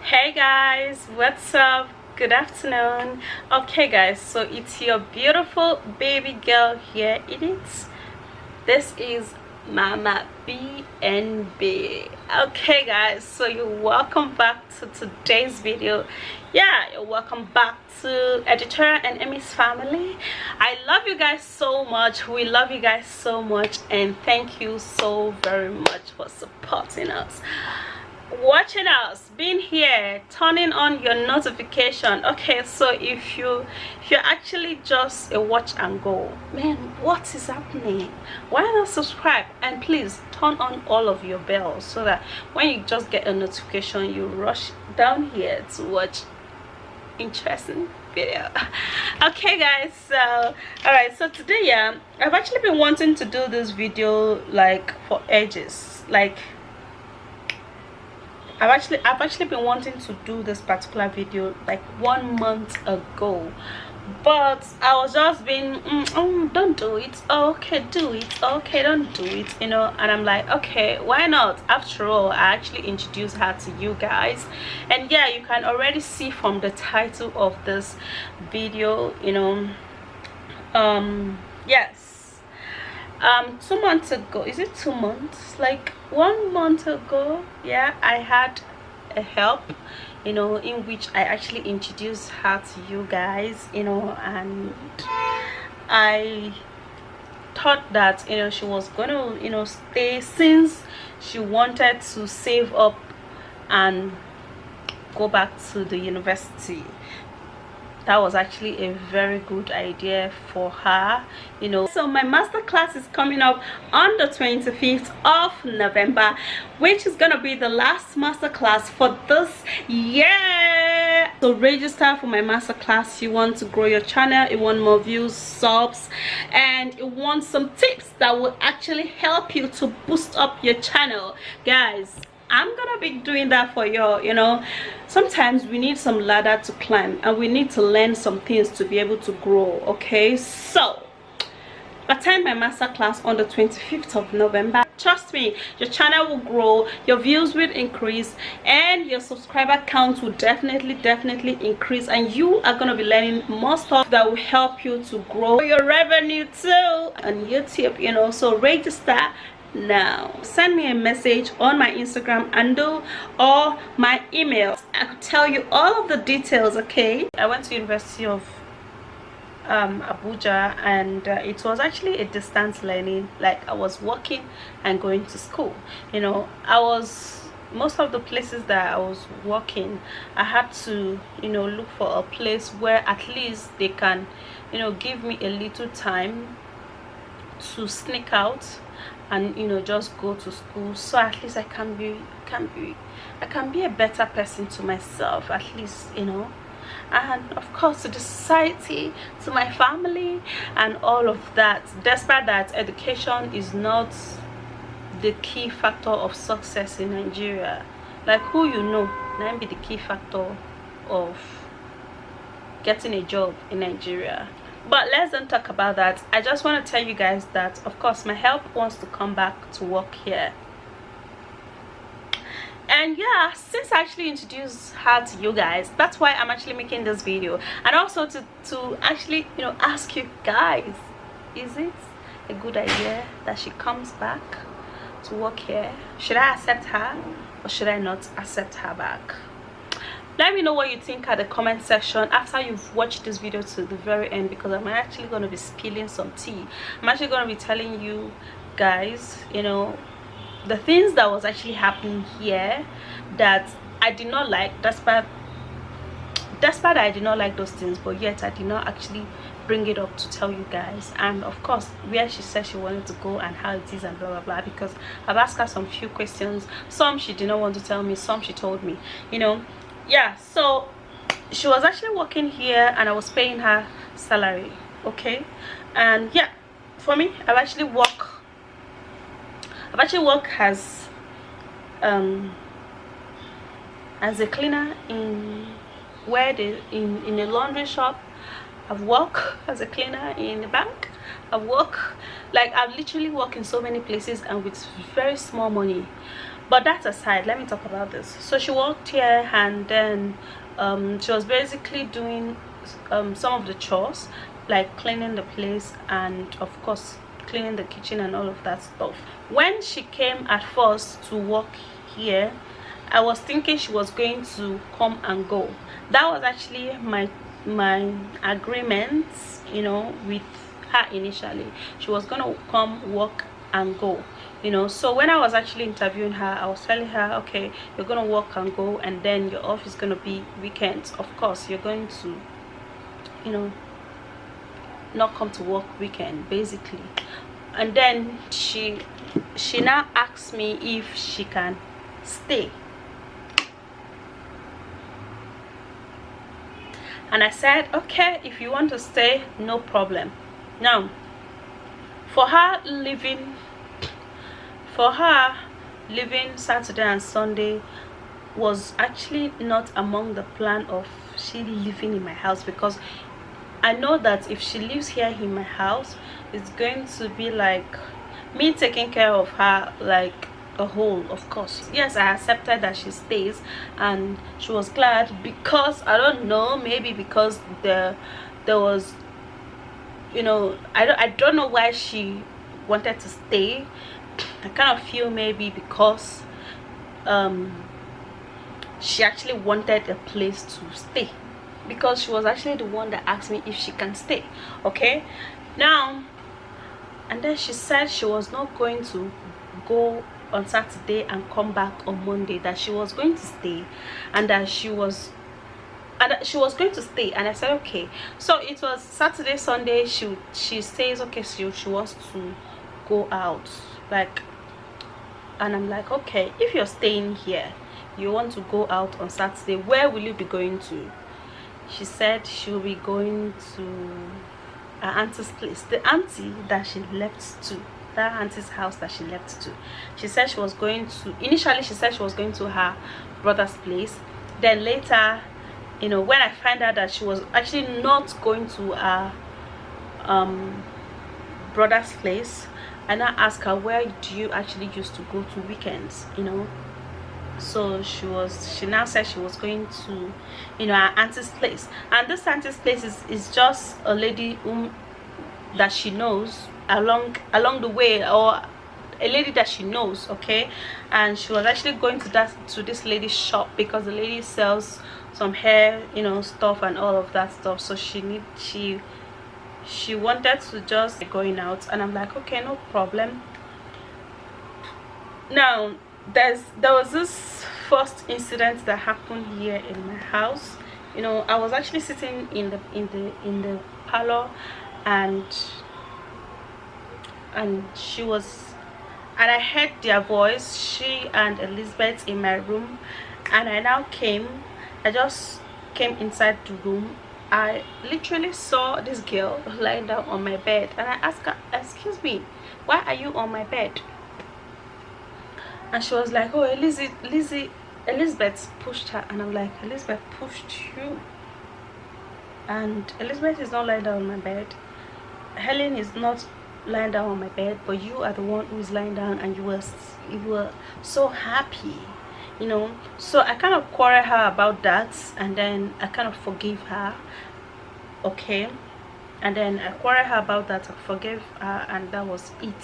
Hey guys, what's up? Good afternoon. Okay guys, so it's your beautiful baby girl here. This is Mama BNB. Okay guys, so you're welcome back to today's video. Yeah, you're welcome back to Editorial and Emmy's family. I love you guys so much. We love you guys so much, and thank you so very much for supporting us, watching us, being here, turning on your notification. Okay, so if you're actually just a watch and go, man, what is happening? Why not subscribe? And please turn on all of your bells so that when you just get a notification, you rush down here to watch interesting video. Okay guys, so all right, so today, yeah, I've actually been wanting to do this video like for ages. Like I've actually been wanting to do this particular video like 1 month ago, but I was just being don't do it, okay, do it, okay, don't do it, you know. And I'm like, okay, why not? After all, I actually introduced her to you guys, and yeah, you can already see from the title of this video, you know. Yes, 2 months ago, is it 2 months, like 1 month ago, yeah, I had a help, you know, in which I actually introduced her to you guys, you know. And I thought that, you know, she was gonna, you know, stay, since she wanted to save up and go back to the university. That was actually a very good idea for her, you know. So my master class is coming up on the 25th of November, which is gonna be the last master class for this year. So register for my master class. You want to grow your channel, you want more views, subs, and you want some tips that will actually help you to boost up your channel, guys. I'm gonna be doing that for you. You know, sometimes we need some ladder to climb, and we need to learn some things to be able to grow. Okay, so attend my masterclass on the 25th of November. Trust me, your channel will grow, your views will increase, and your subscriber count will definitely increase, and you are going to be learning more stuff that will help you to grow your revenue too on YouTube, you know. So register now. Send me a message on my Instagram handle or my email. I could tell you all of the details. Okay, I went to University of Abuja, and it was actually a distance learning. Like I was working and going to school, you know. Most of the places that I was working, I had to, you know, look for a place where at least they can, you know, give me a little time to sneak out and, you know, just go to school, so at least I can be a better person to myself, at least, you know, and of course to the society, to my family, and all of that. Despite that, education is not the key factor of success in Nigeria. Like, who you know might be the key factor of getting a job in Nigeria. But let's don't talk about that. I just want to tell you guys that, of course, my help wants to come back to work here. And yeah, since I actually introduced her to you guys, that's why I'm actually making this video. And also to actually, you know, ask you guys, is it a good idea that she comes back to work here? Should I accept her or should I not accept her back? Let me know what you think at the comment section after you've watched this video to the very end, because I'm actually going to be spilling some tea. I'm actually going to be telling you guys, you know, the things that was actually happening here that I did not like. Despite I did not like those things, but yet I did not actually bring it up to tell you guys. And of course, where she said she wanted to go and how it is and blah blah blah, because I've asked her some few questions. Some she did not want to tell me, some she told me, you know. Yeah, so she was actually working here and I was paying her salary. Okay, and yeah, for me, I've actually worked as a cleaner in in a laundry shop. I've worked as a cleaner in a bank. I've literally worked in so many places, and with very small money. But that aside, let me talk about this. So she worked here, and then she was basically doing some of the chores, like cleaning the place and of course cleaning the kitchen and all of that stuff. When she came at first to work here, I was thinking she was going to come and go. That was actually my agreement, you know, with her initially. She was gonna come work and go, you know. So when I was actually interviewing her, I was telling her, okay, you're gonna work and go, and then your off is gonna be weekends. Of course you're going to, you know, not come to work weekend basically. And then she now asked me if she can stay, and I said, okay, if you want to stay, no problem. Now for her leaving Saturday and Sunday was actually not among the plan of she living in my house, because I know that if she lives here in my house, it's going to be like me taking care of her like a whole. Of course, yes, I accepted that she stays, and she was glad, because I don't know, maybe because there was, you know, I don't know why she wanted to stay. I kind of feel maybe because she actually wanted a place to stay, because she was actually the one that asked me if she can stay. Okay, now, and then she said she was not going to go on Saturday and come back on Monday, that she was going to stay, and that she was going to stay. And I said okay. So it was Saturday, Sunday, she says okay, she wants to go out, like, and I'm like, okay, if you're staying here, you want to go out on Saturday, where will you be going to? She said she'll be going to her auntie's place, the auntie that she left to, that auntie's house that she left to. She said she was going to, initially she said she was going to her brother's place. Then later, you know, when I find out that she was actually not going to her brother's place, and I asked her, where do you actually used to go to weekends, you know? So she now said she was going to, you know, her auntie's place. And this auntie's place is just a lady that she knows along the way, or a lady that she knows. Okay, and she was actually going to this lady's shop, because the lady sells some hair, you know, stuff and all of that stuff. So she wanted to just going out, and I'm like, okay, no problem. Now there was this first incident that happened here in my house. You know, I was actually sitting in the parlor, and she was, and I heard their voice, she and Elizabeth, in my room. And I just came inside the room. I literally saw this girl lying down on my bed, and I asked her, excuse me, why are you on my bed? And she was like, oh, Elizabeth pushed her. And I'm like, Elizabeth pushed you? And Elizabeth is not lying down on my bed, Helen is not lying down on my bed, but you are the one who is lying down, and you were so happy, you know. So I kind of quarreled her about that, and then I kind of forgave her. Okay, and then I quarreled her about that, I forgave her, and that was it.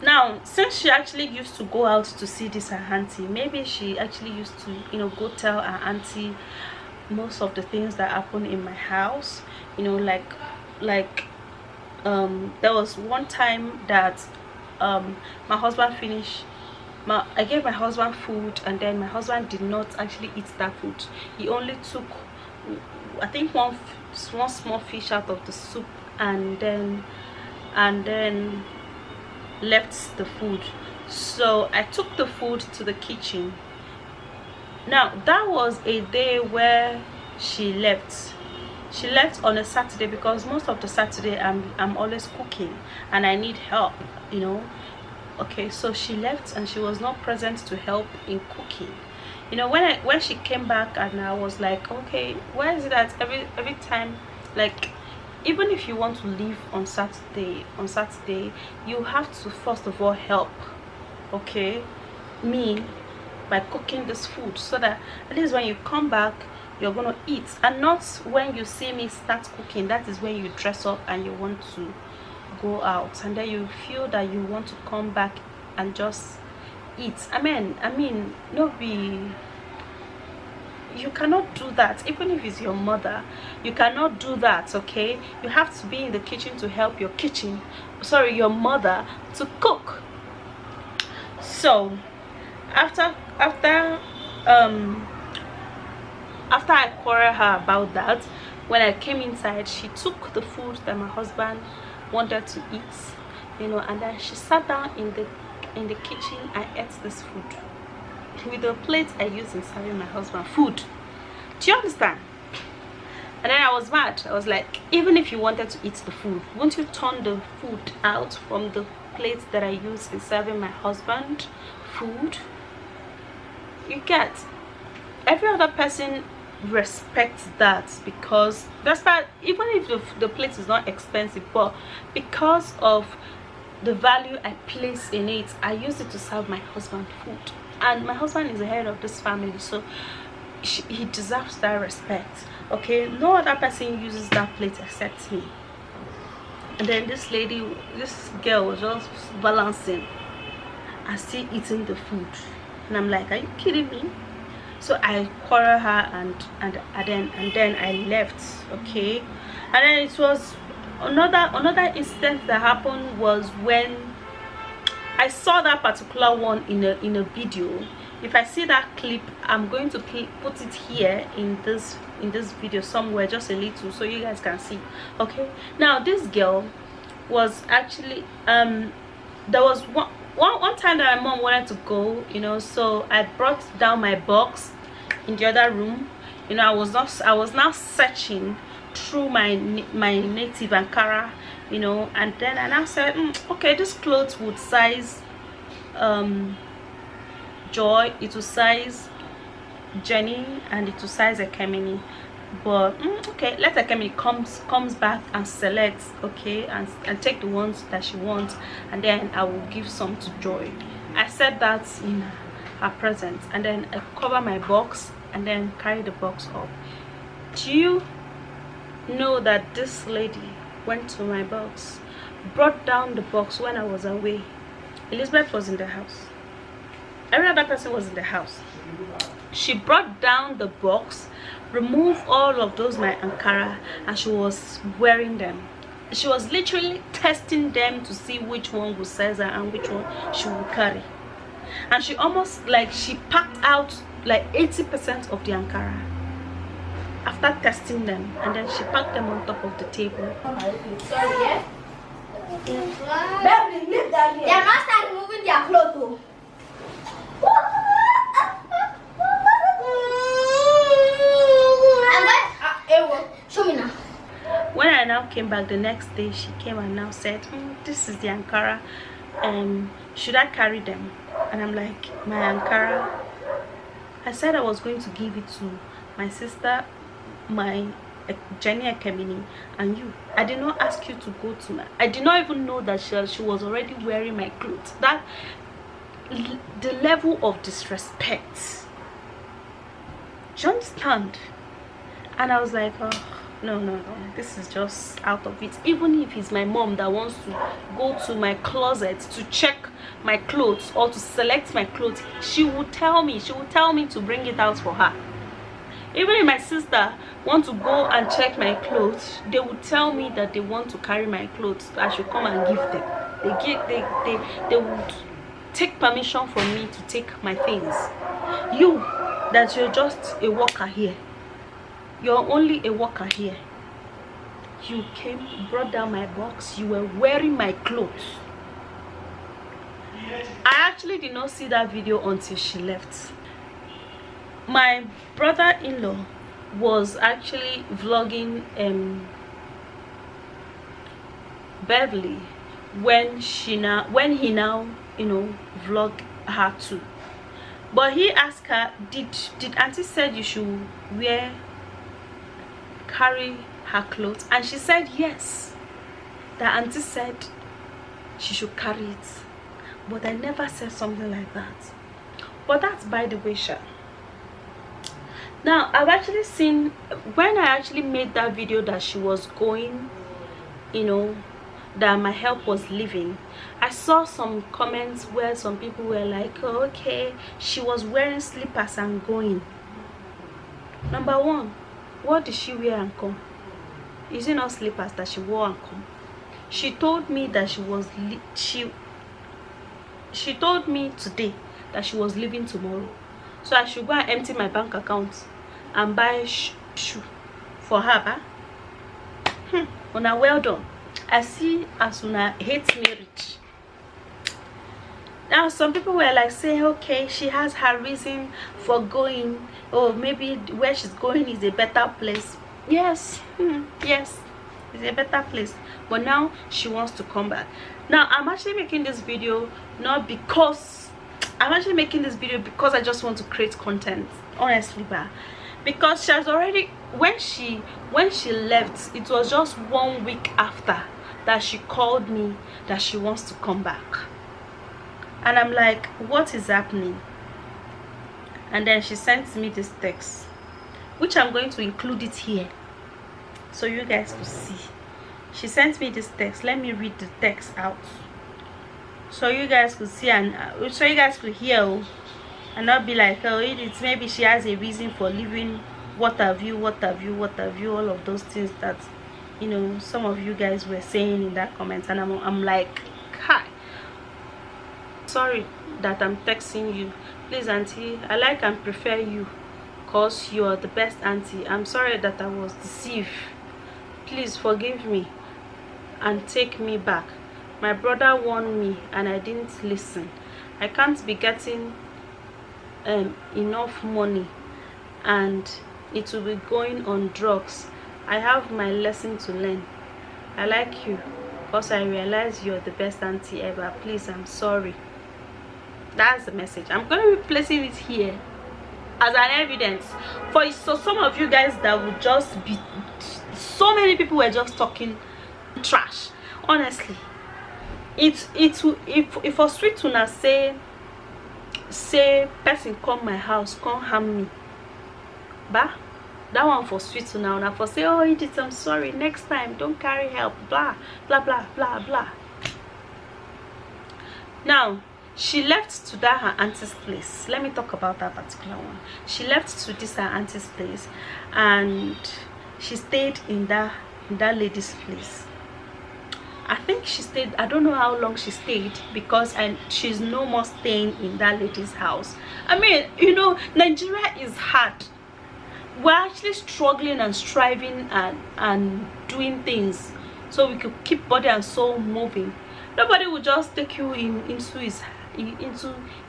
Now, since she actually used to go out to see this her auntie, maybe she actually used to, you know, go tell her auntie most of the things that happen in my house, you know, like there was one time that my husband I gave my husband food, and then my husband did not actually eat that food. He only took, I think, one small fish out of the soup, and then left the food. So I took the food to the kitchen. Now that was a day where she left on a Saturday, because most of the Saturday I'm always cooking and I need help, you know. Okay, so she left and she was not present to help in cooking, you know. When she came back, and I was like, okay, why is it that every time, like, even if you want to leave on Saturday, you have to first of all help. okay, me by cooking this food, so that at least when you come back you're gonna eat, and not when you see me start cooking, that is when you dress up and you want to go out, and then you feel that you want to come back and just eat. I mean no be, you cannot do that. Even if it's your mother, you cannot do that, okay? You have to be in the kitchen to help your mother to cook. So after I quarreled her about that, when I came inside, she took the food that my husband wanted to eat, you know, and then she sat down in the kitchen and ate this food with the plate I used in serving my husband food. Do you understand? And then I was mad. I was like, even if you wanted to eat the food, won't you turn the food out from the plate that I used in serving my husband food? You get, every other person respects that, because even if the plate is not expensive, but because of the value I place in it, I use it to serve my husband food, and my husband is the head of this family, so he deserves that respect, okay? No other person uses that plate except me. And then this girl was just balancing and still eating the food, and I'm like, are you kidding me? So I quarreled her, and then I left, okay? And then it was another incident that happened was when I saw that particular one in a video. If I see that clip, I'm going to put it here in this video somewhere, just a little, so you guys can see, okay? Now this girl was actually there was one time that my mom wanted to go, you know, so I brought down my box in the other room, you know. I was now searching through my native Ankara, you know, and then I now said, okay, this clothes would size Joy, it will size Jenny, and it will size Ekemini, but okay, let Ekemini comes back and selects, okay, and take the ones that she wants, and then I will give some to Joy. I said that in her presence, and then I cover my box and then carry the box up. Do you know that this lady went to my box, brought down the box when I was away? Elizabeth was in the house, every other person was in the house. She brought down the box, removed all of those my Ankara, and she was wearing them. She was literally testing them to see which one would size her and which one she would carry. And she almost, like, she packed out like 80% of the Ankara after testing them, and then she packed them on top of the table. Sorry, yeah? Baby, leave that here. They are not start removing their clothes. Show me now. When I now came back the next day, she came and now said, this is the Ankara, should I carry them? And I'm like, my Ankara? I said I was going to give it to my sister, my Jenny Ekemini, and you. I did not ask you to go to my, I did not even know that she was already wearing my clothes. That the level of disrespect, do you understand? And I was like, oh, no, this is just out of it. Even if it's my mom that wants to go to my closet to check my clothes or to select my clothes, she would tell me to bring it out for her. Even if my sister want to go and check my clothes, they would tell me that they want to carry my clothes, I should come and give them. They would take permission from me to take my things. You, that you're just a worker here, you're only a worker here, you came, brought down my box, you were wearing my clothes. I actually did not see that video until she left. My brother-in-law was actually vlogging Beverly when he now, you know, vlog her too. But he asked her, did auntie said you should carry her clothes? And she said yes, that auntie said she should carry it. but I never said something like that. But that's by the way, Sha. Now I've actually seen, when I actually made that video that she was going, that my help was leaving, I saw some comments where some people were like, oh, okay, she was wearing slippers and going. Number one, what did she wear and come? Is it not slippers that she wore and come? She told me that she told me today that she was leaving tomorrow, so I should go and empty my bank account and buy shoe for her. Una well done. I see as una hate me rich. Now some people were like saying, okay, she has her reason for going, or maybe where she's going is a better place. Yes, yes, it's a better place, but now she wants to come back. Now I'm actually making this video not because I just want to create content, honestly, but because she has already, when she left, it was just 1 week after that she called me that she wants to come back. And I'm like, what is happening? And then she sent me this text, which I'm going to include it here so you guys will see. She sent me this text. Let me read the text out so you guys could see, and so you guys could hear, and not be like, oh, it's maybe she has a reason for leaving, what have you, all of those things that some of you guys were saying in that comment. And I'm like, hi, sorry that I'm texting you. Please, auntie, I like and prefer you because you are the best auntie. I'm sorry that I was deceived. Please forgive me and take me back. My brother warned me and I didn't listen. I can't be getting enough money and it will be going on drugs. I have my lesson to learn. I like you because I realize you're the best auntie ever. Please, I'm sorry. That's the message. I'm going to be placing it here as an evidence for, so some of you guys that would just be, so many people were just talking trash. Honestly, if for sweet to not say person come my house, come harm me, bah, that one for sweet to now for say, oh Edith, I'm sorry, next time don't carry help, blah blah blah blah blah. Now she left to that her auntie's place. Let me talk about that particular one. She left to this her auntie's place and she stayed in that lady's place. I think she stayed, I don't know how long she stayed, because she's no more staying in that lady's house. I mean, Nigeria is hard. We're actually struggling and striving and doing things so we could keep body and soul moving. Nobody will just take you into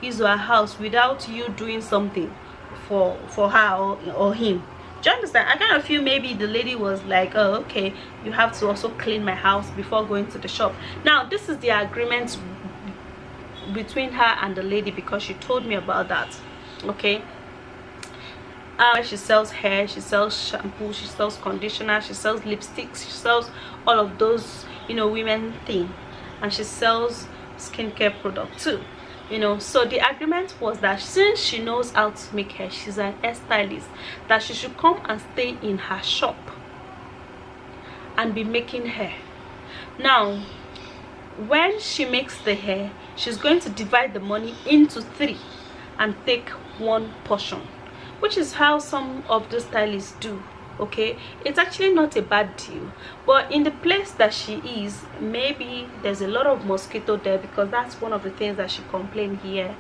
his or her house without you doing something for her or him. Do you understand? I kind of feel maybe the lady was like, oh, okay, you have to also clean my house before going to the shop. Now this is the agreement between her and the lady, because she told me about that. Okay, she sells hair, she sells shampoo, she sells conditioner, she sells lipsticks, she sells all of those women thing, and she sells skincare product too. So the agreement was that since she knows how to make hair, she's an hairstylist, that she should come and stay in her shop and be making hair. Now when she makes the hair, she's going to divide the money into 3 and take 1 portion, which is how some of the stylists do. Okay, it's actually not a bad deal, but in the place that she is, maybe there's a lot of mosquito there, because that's one of the things that she complained here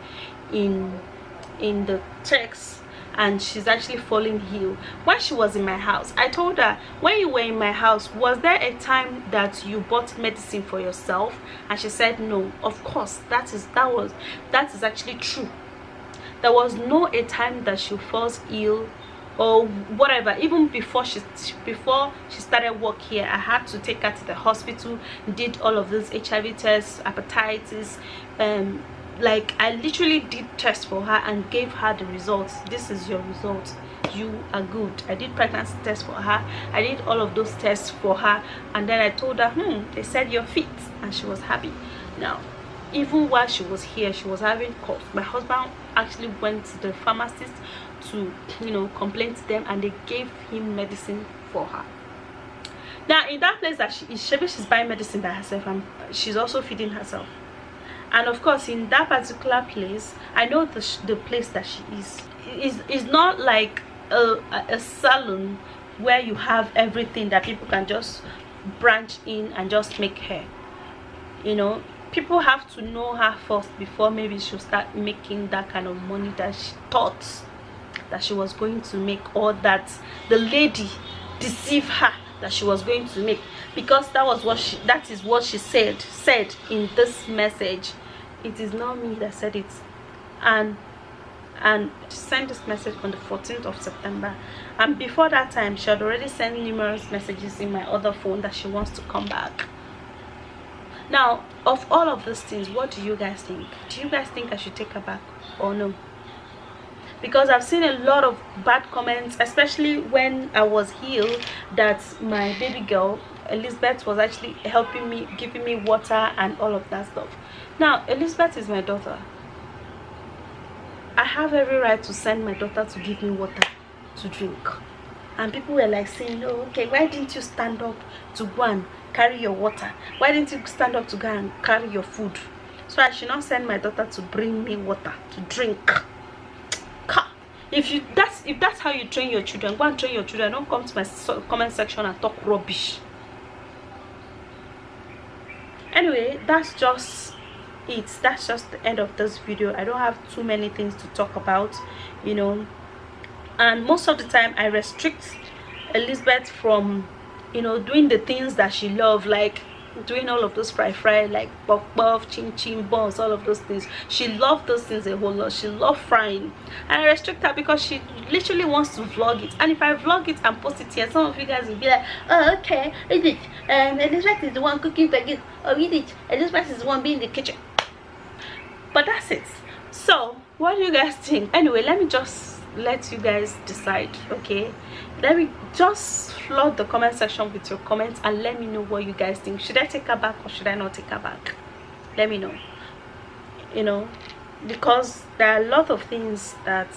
in the text. And she's actually falling ill. When she was in my house, I told her, when you were in my house, was there a time that you bought medicine for yourself? And she said no. Of course, that is actually true. There was no a time that she falls ill or whatever. Even before she started work here, I had to take her to the hospital, did all of those HIV tests, hepatitis, like I literally did tests for her and gave her the results. This is your result, you are good. I did pregnancy tests for her, I did all of those tests for her, and then I told her, they said you're fit, and she was happy. Now even while she was here, she was having cough. My husband actually went to the pharmacist to, you know, complain to them, and they gave him medicine for her. Now in that place that she is, she's buying medicine by herself, and she's also feeding herself. And of course, in that particular place, I know the place that she is not like a salon where you have everything that people can just branch in and just make hair. You know, people have to know her first before maybe she'll start making that kind of money that she thought that she was going to make, or that the lady deceived her that she was going to make, because that is what she said in this message. It is not me that said it. And she sent this message on the 14th of September, and before that time she had already sent numerous messages in my other phone that she wants to come back. Now, of all of these things, what do you guys think? Do you guys think I should take her back or no? Because I've seen a lot of bad comments, especially when I was healed, that my baby girl Elizabeth was actually helping me, giving me water and all of that stuff. Now Elizabeth is my daughter. I have every right to send my daughter to give me water to drink. And people were like saying, oh, okay, why didn't you stand up to go and carry your water? Why didn't you stand up to go and carry your food? So I should not send my daughter to bring me water to drink. If that's how you train your children, go and train your children. Don't come to my comment section and talk rubbish. Anyway, that's just it. That's just the end of this video. I don't have too many things to talk about, you know, and most of the time I restrict Elizabeth from, you know, doing the things that she loves, like doing all of those fry like buff, chin buns, all of those things. She loved those things a whole lot. She loved frying, and I restrict her because she literally wants to vlog it. And if I vlog it and post it here, some of you guys will be like, oh, okay, is it Elizabeth is the one cooking for you, or is it Elizabeth is the one being in the kitchen? But that's it. So what do you guys think? Anyway, let me just let you guys decide. Okay, let me just flood the comment section with your comments and let me know what you guys think. Should I take her back or should I not take her back? Let me know, you know, because there are a lot of things that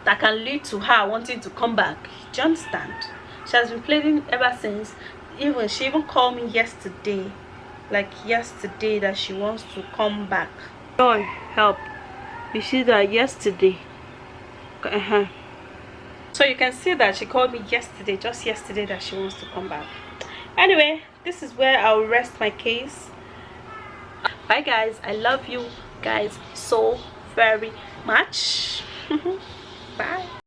can lead to her wanting to come back. Do you understand? She has been playing ever since. She even called me yesterday, that she wants to come back. Joy, help. You see that yesterday? So you can see that she called me yesterday, just yesterday, that she wants to come back. Anyway, this is where I'll rest my case. Bye guys, I love you guys so very much. Bye.